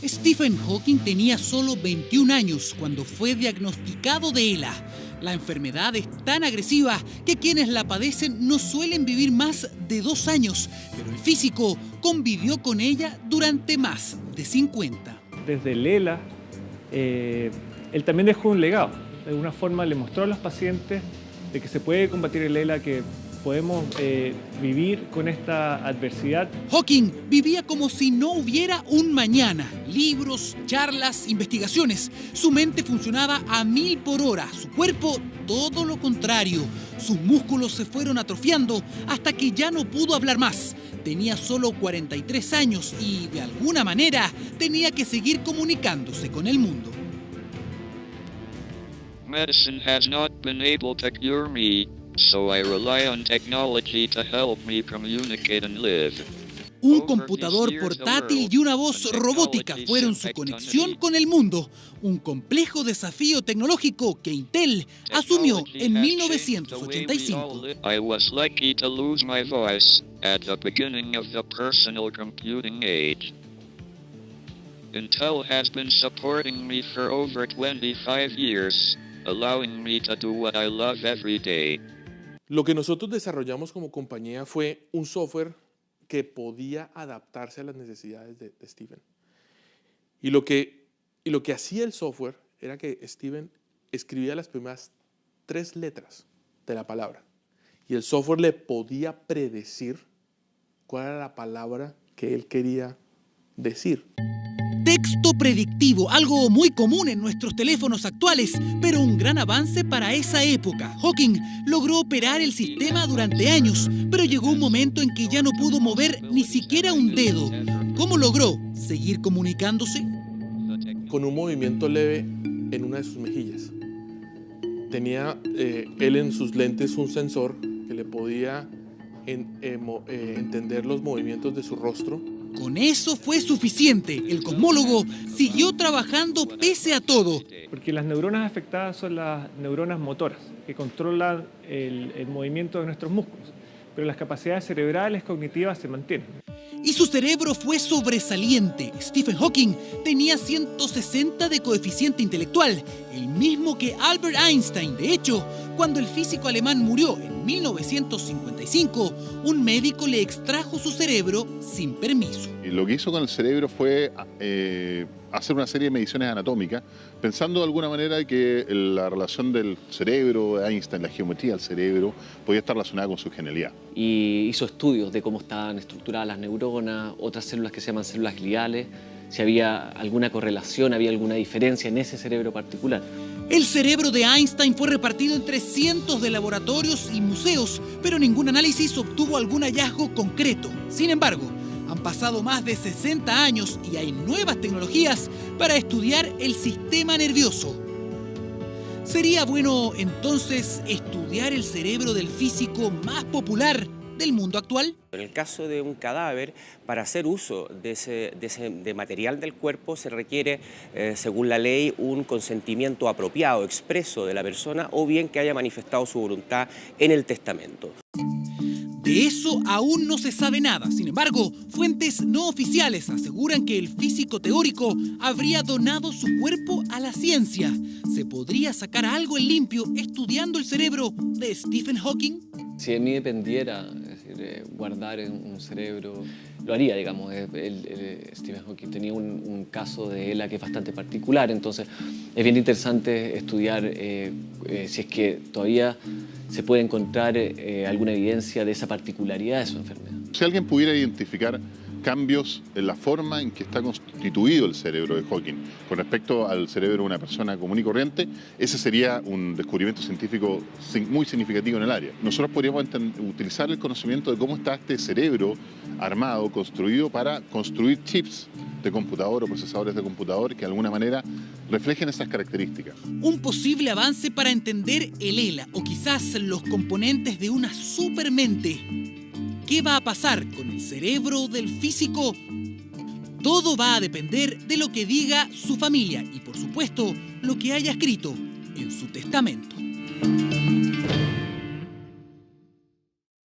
Stephen Hawking tenía solo 21 años cuando fue diagnosticado de ELA. La enfermedad es tan agresiva que quienes la padecen no suelen vivir más de 2 años, pero el físico convivió con ella durante más de 50. Desde el ELA, él también dejó un legado. De alguna forma le mostró a los pacientes de que se puede combatir el ELA, que podemos vivir con esta adversidad. Hawking vivía como si no hubiera un mañana. Libros, charlas, investigaciones. Su mente funcionaba a 1000 por hora. Su cuerpo, todo lo contrario. Sus músculos se fueron atrofiando hasta que ya no pudo hablar más. Tenía solo 43 años y, de alguna manera, tenía que seguir comunicándose con el mundo. Medicine has not been able to cure me. So I rely on technology to help me communicate and live. Un computador portátil y una voz robótica fueron su conexión con el mundo. Un complejo desafío tecnológico que Intel asumió en 1985. I was lucky to lose my voice at the beginning of the personal computing age. Intel has been supporting me for over 25 years, allowing me to do what I love every day. Lo que nosotros desarrollamos como compañía fue un software que podía adaptarse a las necesidades de Stephen. Y lo que hacía el software era que Stephen escribía las primeras 3 letras de la palabra. Y el software le podía predecir cuál era la palabra que él quería decir. Texto predictivo, algo muy común en nuestros teléfonos actuales, pero un gran avance para esa época. Hawking logró operar el sistema durante años, pero llegó un momento en que ya no pudo mover ni siquiera un dedo. ¿Cómo logró seguir comunicándose? Con un movimiento leve en una de sus mejillas. Tenía él en sus lentes un sensor que le podía entender los movimientos de su rostro. Con eso fue suficiente. El cosmólogo siguió trabajando pese a todo. Porque las neuronas afectadas son las neuronas motoras, que controlan el movimiento de nuestros músculos. Pero las capacidades cerebrales cognitivas se mantienen. Y su cerebro fue sobresaliente. Stephen Hawking tenía 160 de coeficiente intelectual, el mismo que Albert Einstein. De hecho, cuando el físico alemán murió en 1955, un médico le extrajo su cerebro sin permiso. Y lo que hizo con el cerebro fue hacer una serie de mediciones anatómicas, pensando de alguna manera que la relación del cerebro de Einstein, la geometría del cerebro, podía estar relacionada con su genialidad. Y hizo estudios de cómo estaban estructuradas las neuronas, otras células que se llaman células gliales, si había alguna correlación, había alguna diferencia en ese cerebro particular. El cerebro de Einstein fue repartido entre cientos de laboratorios y museos, pero ningún análisis obtuvo algún hallazgo concreto. Sin embargo, han pasado más de 60 años y hay nuevas tecnologías para estudiar el sistema nervioso. ¿Sería bueno entonces estudiar el cerebro del físico más popular del mundo actual? En el caso de un cadáver, para hacer uso de material del cuerpo se requiere, según la ley, un consentimiento apropiado, expreso de la persona, o bien que haya manifestado su voluntad en el testamento. De eso aún no se sabe nada. Sin embargo, fuentes no oficiales aseguran que el físico teórico habría donado su cuerpo a la ciencia. ¿Se podría sacar algo en limpio estudiando el cerebro de Stephen Hawking? Si de mí dependiera, es decir, guardar un cerebro, lo haría, digamos. Stephen Hawking tenía un caso de ELA que es bastante particular, entonces es bien interesante estudiar si es que todavía se puede encontrar alguna evidencia de esa particularidad de su enfermedad. Si alguien pudiera identificar cambios en la forma en que está constituido el cerebro de Hawking con respecto al cerebro de una persona común y corriente, ese sería un descubrimiento científico muy significativo en el área. Nosotros podríamos utilizar el conocimiento de cómo está este cerebro armado, construido para construir chips de computador o procesadores de computador que de alguna manera reflejen esas características. Un posible avance para entender el ELA o quizás los componentes de una supermente. ¿Qué va a pasar con el cerebro del físico? Todo va a depender de lo que diga su familia y, por supuesto, lo que haya escrito en su testamento.